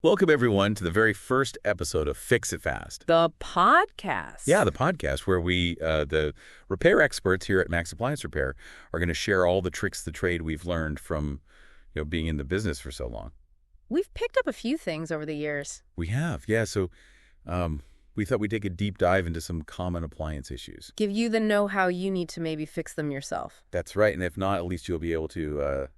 Welcome, everyone, to the very first episode of Fix It Fast. The podcast. Yeah, the podcast where the repair experts here at Max Appliance Repair, are going to share all the tricks of the trade we've learned from being in the business for so long. We've picked up a few things over the years. We have, yeah. So we thought we'd take a deep dive into some common appliance issues. Give you the know-how you need to maybe fix them yourself. That's right. And if not, at least you'll be able to,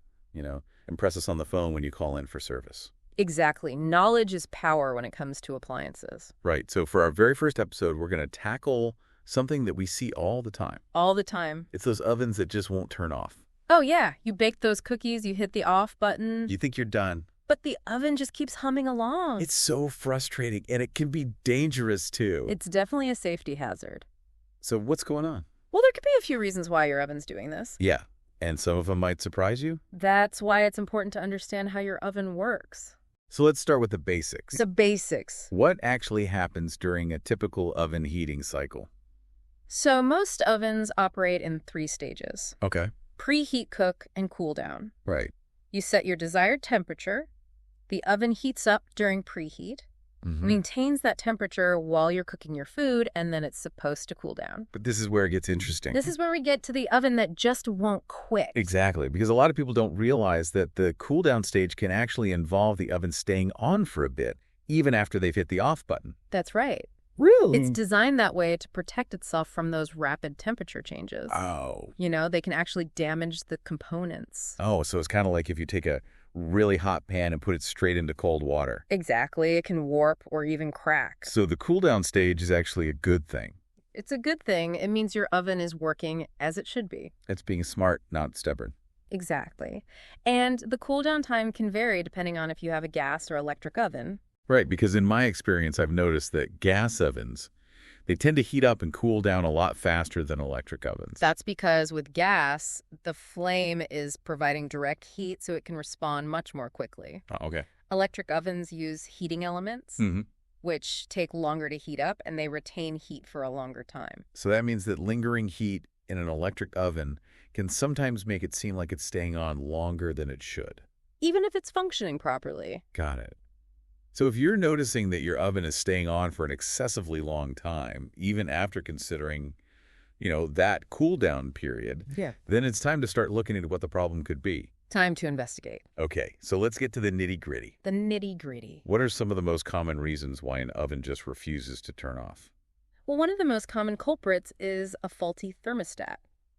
impress us on the phone when you call in for service. Exactly. Knowledge is power when it comes to appliances. Right. So for our very first episode, we're going to tackle something that we see all the time. All the time. It's those ovens that just won't turn off. Oh, yeah. You bake those cookies, you hit the off button. You think you're done. But the oven just keeps humming along. It's so frustrating, and it can be dangerous, too. It's definitely a safety hazard. So what's going on? Well, there could be a few reasons why your oven's doing this. Yeah, and some of them might surprise you. That's why it's important to understand how your oven works. So let's start with the basics. The basics. What actually happens during a typical oven heating cycle? So most ovens operate in 3 stages. Okay. Preheat, cook, and cool down. Right. You set your desired temperature. The oven heats up during preheat, maintains that temperature while you're cooking your food, and then it's supposed to cool down. But this is where it gets interesting. This is where we get to the oven that just won't quit. Exactly, because a lot of people don't realize that the cool down stage can actually involve the oven staying on for a bit, even after they've hit the off button. That's right. Really? It's designed that way to protect itself from those rapid temperature changes. Oh. They can actually damage the components. Oh, so it's kind of like if you take a really hot pan and put it straight into cold water. Exactly. It can warp or even crack. So the cool down stage is actually a good thing. It's a good thing. It means your oven is working as it should be. It's being smart, not stubborn. Exactly. And the cool down time can vary depending on if you have a gas or electric oven. Right, because in my experience, I've noticed that gas ovens, they tend to heat up and cool down a lot faster than electric ovens. That's because with gas, the flame is providing direct heat so it can respond much more quickly. Oh, okay. Electric ovens use heating elements, which take longer to heat up, and they retain heat for a longer time. So that means that lingering heat in an electric oven can sometimes make it seem like it's staying on longer than it should. Even if it's functioning properly. Got it. So if you're noticing that your oven is staying on for an excessively long time, even after considering, that cool down period, then it's time to start looking into what the problem could be. Time to investigate. Okay, so let's get to the nitty-gritty. The nitty-gritty. What are some of the most common reasons why an oven just refuses to turn off? Well, one of the most common culprits is a faulty thermostat.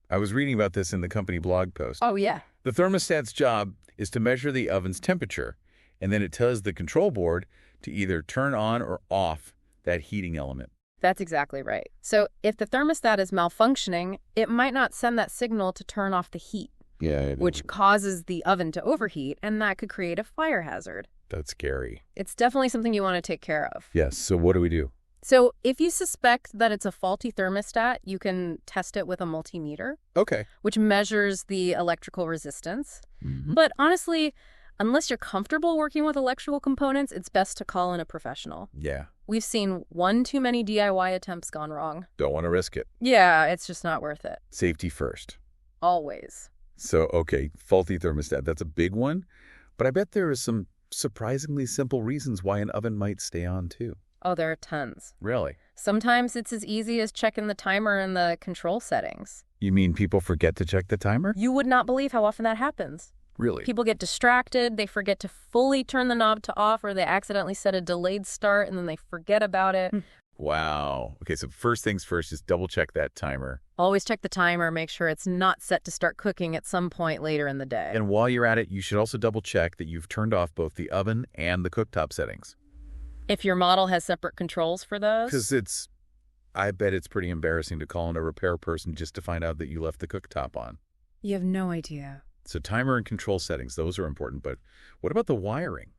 I was reading about this in the company blog post. Oh, yeah. The thermostat's job is to measure the oven's temperature, and then it tells the control board to either turn on or off that heating element. That's exactly right. So if the thermostat is malfunctioning, it might not send that signal to turn off the heat. Yeah. Which causes the oven to overheat, and that could create a fire hazard. That's scary. It's definitely something you want to take care of. Yes, so what do we do? So if you suspect that it's a faulty thermostat, you can test it with a multimeter. Okay. Which measures the electrical resistance. But honestly, unless you're comfortable working with electrical components, it's best to call in a professional. Yeah. We've seen one too many DIY attempts gone wrong. Don't want to risk it. Yeah, it's just not worth it. Safety first. Always. So, okay, faulty thermostat, that's a big one. But I bet there are some surprisingly simple reasons why an oven might stay on, too. Oh, there are tons. Really? Sometimes it's as easy as checking the timer in the control settings. You mean people forget to check the timer? You would not believe how often that happens. Really? People get distracted, they forget to fully turn the knob to off, or they accidentally set a delayed start and then they forget about it. Wow. Okay, so first things first, just double check that timer. Always check the timer, make sure it's not set to start cooking at some point later in the day. And while you're at it, you should also double check that you've turned off both the oven and the cooktop settings. If your model has separate controls for those? Because I bet it's pretty embarrassing to call in a repair person just to find out that you left the cooktop on. You have no idea. So timer and control settings, those are important. But what about the wiring?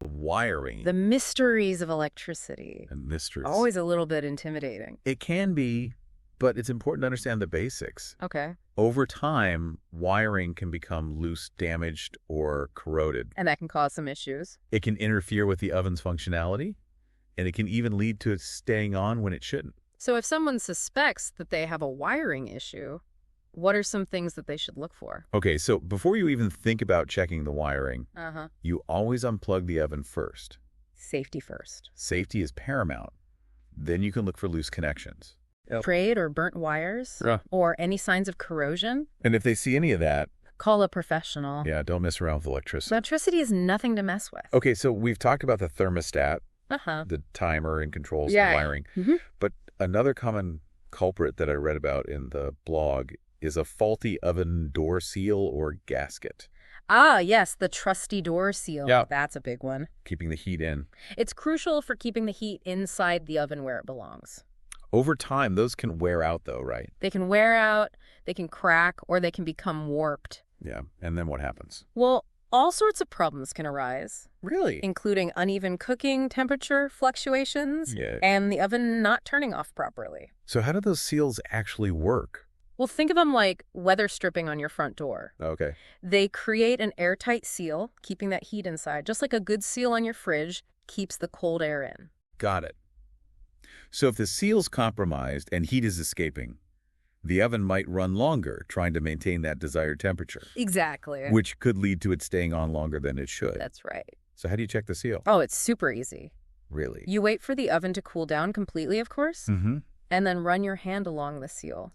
The mysteries of electricity. And mysteries. Always a little bit intimidating. It can be, but it's important to understand the basics. Okay. Over time, wiring can become loose, damaged, or corroded. And that can cause some issues. It can interfere with the oven's functionality, and it can even lead to it staying on when it shouldn't. So if someone suspects that they have a wiring issue, what are some things that they should look for? Okay, so before you even think about checking the wiring, you always unplug the oven first. Safety first. Safety is paramount. Then you can look for loose connections. Yep. Frayed or burnt wires, or any signs of corrosion. And if they see any of that, call a professional. Yeah, don't mess around with electricity. Electricity is nothing to mess with. Okay, so we've talked about the thermostat, the timer and controls and wiring. But another common culprit that I read about in the blog is a faulty oven door seal or gasket. Ah, yes, the trusty door seal. Yeah. That's a big one. Keeping the heat in. It's crucial for keeping the heat inside the oven where it belongs. Over time, those can wear out, though, right? They can wear out, they can crack, or they can become warped. Yeah, and then what happens? Well, all sorts of problems can arise. Really? Including uneven cooking temperature fluctuations and the oven not turning off properly. So how do those seals actually work? Well, think of them like weather stripping on your front door. Okay. They create an airtight seal, keeping that heat inside, just like a good seal on your fridge keeps the cold air in. Got it. So if the seal's compromised and heat is escaping, the oven might run longer trying to maintain that desired temperature. Exactly. Which could lead to it staying on longer than it should. That's right. So how do you check the seal? Oh, it's super easy. Really? You wait for the oven to cool down completely, of course, and then run your hand along the seal,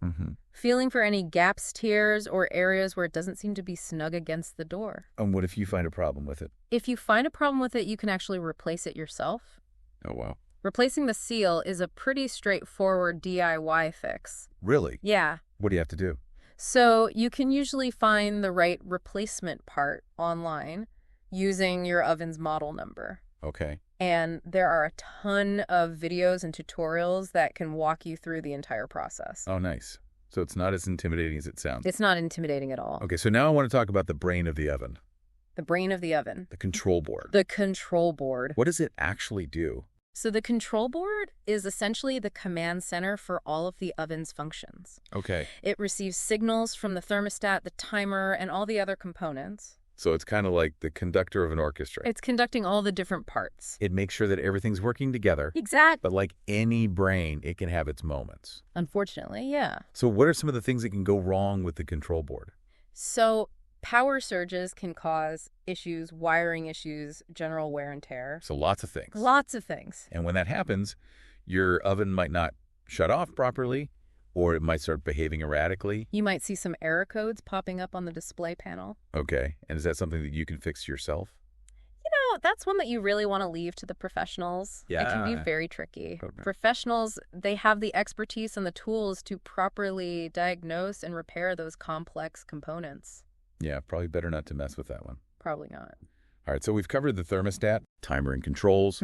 feeling for any gaps, tears, or areas where it doesn't seem to be snug against the door. And what if you find a problem with it? If you find a problem with it, you can actually replace it yourself. Oh, wow. Replacing the seal is a pretty straightforward DIY fix. Really? Yeah. What do you have to do? So you can usually find the right replacement part online using your oven's model number. Okay. And there are a ton of videos and tutorials that can walk you through the entire process. Oh, nice. So it's not as intimidating as it sounds. It's not intimidating at all. Okay, so now I want to talk about the brain of the oven. The brain of the oven. The control board. The control board. What does it actually do? So the control board is essentially the command center for all of the oven's functions. Okay. It receives signals from the thermostat, the timer, and all the other components. So it's kind of like the conductor of an orchestra. It's conducting all the different parts. It makes sure that everything's working together. Exactly. But like any brain, it can have its moments. Unfortunately, yeah. So what are some of the things that can go wrong with the control board? So power surges can cause issues, wiring issues, general wear and tear. So lots of things. Lots of things. And when that happens, your oven might not shut off properly, or it might start behaving erratically. You might see some error codes popping up on the display panel. Okay. And is that something that you can fix yourself? You know, that's one that you really want to leave to the professionals. Yeah. It can be very tricky. Okay. Professionals, they have the expertise and the tools to properly diagnose and repair those complex components. Yeah, probably better not to mess with that one. Probably not. All right, so we've covered the thermostat, timer and controls,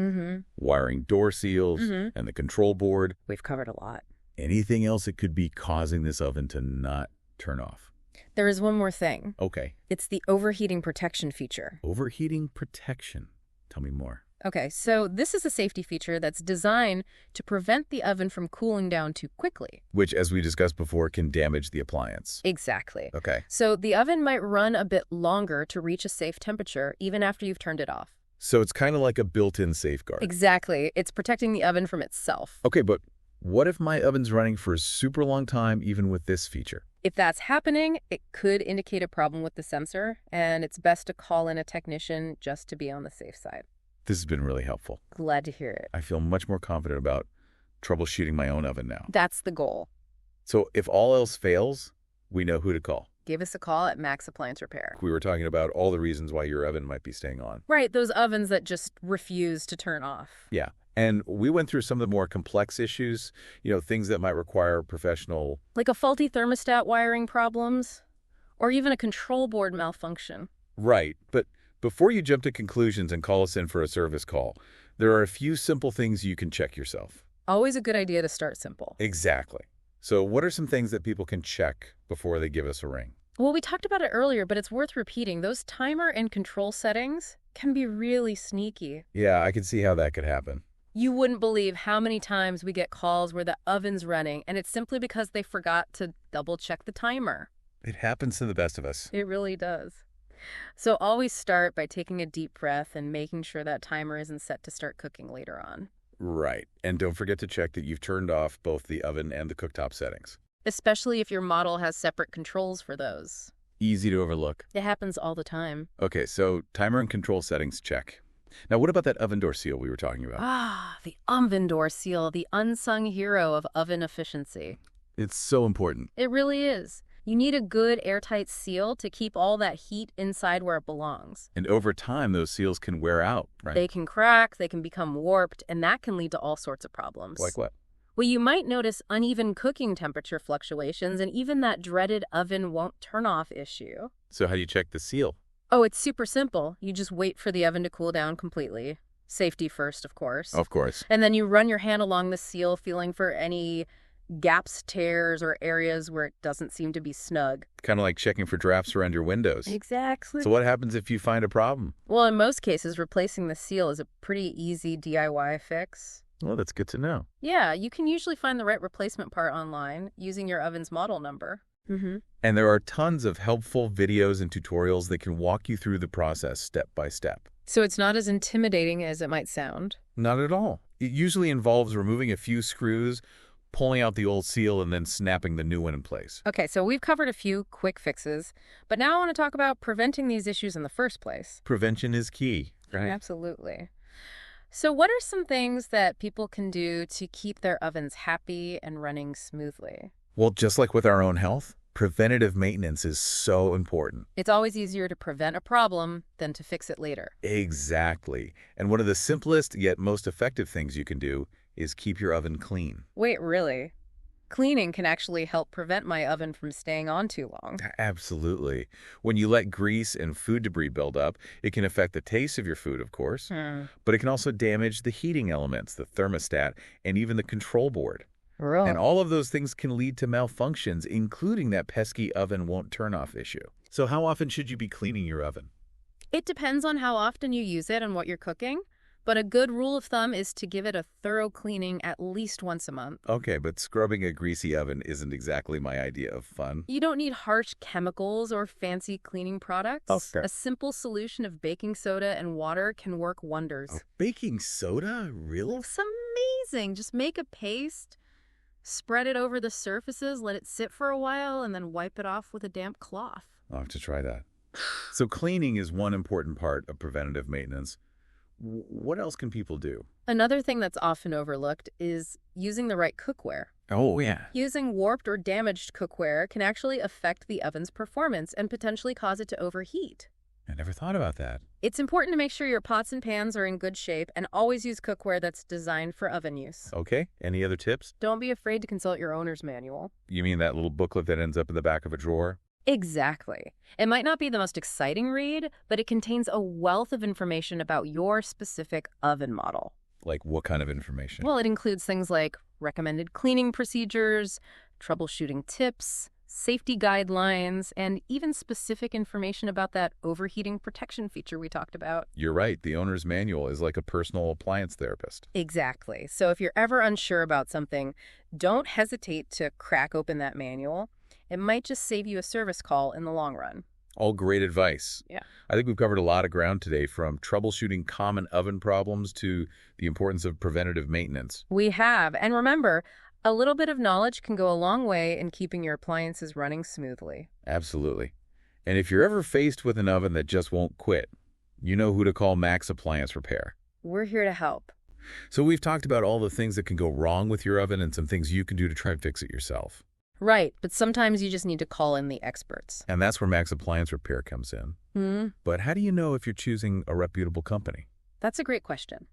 wiring door seals, and the control board. We've covered a lot. Anything else that could be causing this oven to not turn off? There is one more thing. Okay. It's the overheating protection feature. Overheating protection. Tell me more. Okay, so this is a safety feature that's designed to prevent the oven from cooling down too quickly. Which, as we discussed before, can damage the appliance. Exactly. Okay. So the oven might run a bit longer to reach a safe temperature even after you've turned it off. So it's kind of like a built-in safeguard. Exactly. It's protecting the oven from itself. Okay, but what if my oven's running for a super long time even with this feature? If that's happening, it could indicate a problem with the sensor, and it's best to call in a technician just to be on the safe side. This has been really helpful. Glad to hear it. I feel much more confident about troubleshooting my own oven now. That's the goal. So if all else fails, we know who to call. Give us a call at Max Appliance Repair. We were talking about all the reasons why your oven might be staying on. Right, those ovens that just refuse to turn off. Yeah. And we went through some of the more complex issues, things that might require professional... Like a faulty thermostat wiring problems, or even a control board malfunction. Right, but before you jump to conclusions and call us in for a service call, there are a few simple things you can check yourself. Always a good idea to start simple. Exactly. So what are some things that people can check before they give us a ring? Well, we talked about it earlier, but it's worth repeating. Those timer and control settings can be really sneaky. Yeah, I can see how that could happen. You wouldn't believe how many times we get calls where the oven's running, and it's simply because they forgot to double-check the timer. It happens to the best of us. It really does. So always start by taking a deep breath and making sure that timer isn't set to start cooking later on. Right. And don't forget to check that you've turned off both the oven and the cooktop settings. Especially if your model has separate controls for those. Easy to overlook. It happens all the time. Okay, so timer and control settings, check. Now, what about that oven door seal we were talking about? Ah, the oven door seal, the unsung hero of oven efficiency. It's so important. It really is. You need a good airtight seal to keep all that heat inside where it belongs. And over time, those seals can wear out, right? They can crack, they can become warped, and that can lead to all sorts of problems. Like what? Well, you might notice uneven cooking temperature fluctuations and even that dreaded oven won't turn off issue. So how do you check the seal? Oh, it's super simple. You just wait for the oven to cool down completely. Safety first, of course. Of course. And then you run your hand along the seal, feeling for any gaps, tears, or areas where it doesn't seem to be snug. Kind of like checking for drafts around your windows. Exactly. So what happens if you find a problem? Well, in most cases, replacing the seal is a pretty easy DIY fix. Well, that's good to know. Yeah, you can usually find the right replacement part online using your oven's model number. And there are tons of helpful videos and tutorials that can walk you through the process step by step. So it's not as intimidating as it might sound. Not at all. It usually involves removing a few screws, pulling out the old seal, and then snapping the new one in place. Okay, so we've covered a few quick fixes, but now I want to talk about preventing these issues in the first place. Prevention is key, right? Absolutely. So what are some things that people can do to keep their ovens happy and running smoothly? Well, just like with our own health, preventative maintenance is so important. It's always easier to prevent a problem than to fix it later. Exactly. And one of the simplest yet most effective things you can do is keep your oven clean. Wait, really? Cleaning can actually help prevent my oven from staying on too long. Absolutely. When you let grease and food debris build up, it can affect the taste of your food, of course, but it can also damage the heating elements, the thermostat, and even the control board. Really? And all of those things can lead to malfunctions, including that pesky oven won't turn off issue. So how often should you be cleaning your oven? It depends on how often you use it and what you're cooking, but a good rule of thumb is to give it a thorough cleaning at least once a month. Okay, but scrubbing a greasy oven isn't exactly my idea of fun. You don't need harsh chemicals or fancy cleaning products. Okay. A simple solution of baking soda and water can work wonders. Oh, baking soda? Really? It's amazing. Just make a paste, spread it over the surfaces, let it sit for a while, and then wipe it off with a damp cloth. I'll have to try that. So cleaning is one important part of preventative maintenance. What else can people do? Another thing that's often overlooked is using the right cookware. Oh, yeah. Using warped or damaged cookware can actually affect the oven's performance and potentially cause it to overheat. I never thought about that. It's important to make sure your pots and pans are in good shape and always use cookware that's designed for oven use. Okay. Any other tips? Don't be afraid to consult your owner's manual. You mean that little booklet that ends up in the back of a drawer? Exactly. It might not be the most exciting read, but it contains a wealth of information about your specific oven model. Like what kind of information? Well, it includes things like recommended cleaning procedures, troubleshooting tips, safety guidelines, and even specific information about that overheating protection feature we talked about. You're right. The owner's manual is like a personal appliance therapist. Exactly. So if you're ever unsure about something, don't hesitate to crack open that manual. It might just save you a service call in the long run. All great advice. Yeah. I think we've covered a lot of ground today, from troubleshooting common oven problems to the importance of preventative maintenance. We have. And remember, a little bit of knowledge can go a long way in keeping your appliances running smoothly. Absolutely. And if you're ever faced with an oven that just won't quit, you know who to call. Max Appliance Repair. We're here to help. So we've talked about all the things that can go wrong with your oven and some things you can do to try and fix it yourself. Right, but sometimes you just need to call in the experts. And that's where Max Appliance Repair comes in. But how do you know if you're choosing a reputable company? That's a great question.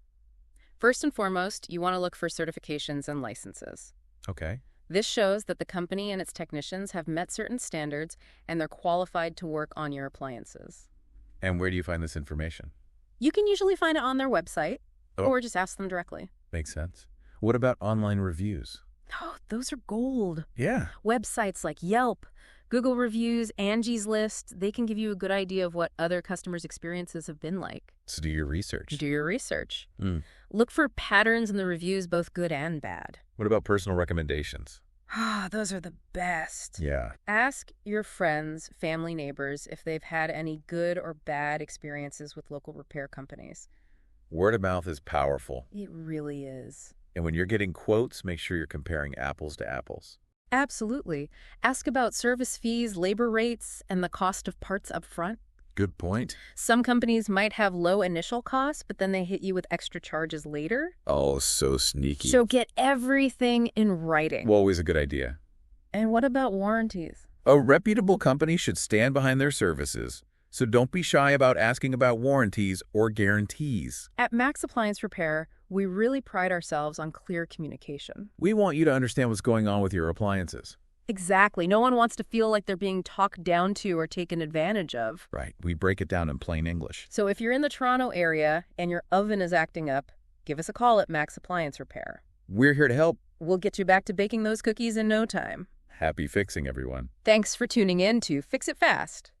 First and foremost, you want to look for certifications and licenses. Okay. This shows that the company and its technicians have met certain standards and they're qualified to work on your appliances. And where do you find this information? You can usually find it on their website or just ask them directly. Makes sense. What about online reviews? Oh, those are gold. Yeah. Websites like Yelp, Google Reviews, Angie's List, they can give you a good idea of what other customers' experiences have been like. So do your research. Do your research. Look for patterns in the reviews, both good and bad. What about personal recommendations? Ah, those are the best. Yeah. Ask your friends, family, neighbors if they've had any good or bad experiences with local repair companies. Word of mouth is powerful. It really is. And when you're getting quotes, make sure you're comparing apples to apples. Absolutely. Ask about service fees, labor rates, and the cost of parts up front. Good point. Some companies might have low initial costs, but then they hit you with extra charges later. Oh, so sneaky. So get everything in writing. Well, always a good idea. And what about warranties? A reputable company should stand behind their services, so don't be shy about asking about warranties or guarantees. At Max Appliance Repair, we really pride ourselves on clear communication. We want you to understand what's going on with your appliances. Exactly. No one wants to feel like they're being talked down to or taken advantage of. Right. We break it down in plain English. So if you're in the Toronto area and your oven is acting up, give us a call at Max Appliance Repair. We're here to help. We'll get you back to baking those cookies in no time. Happy fixing, everyone. Thanks for tuning in to Fix It Fast.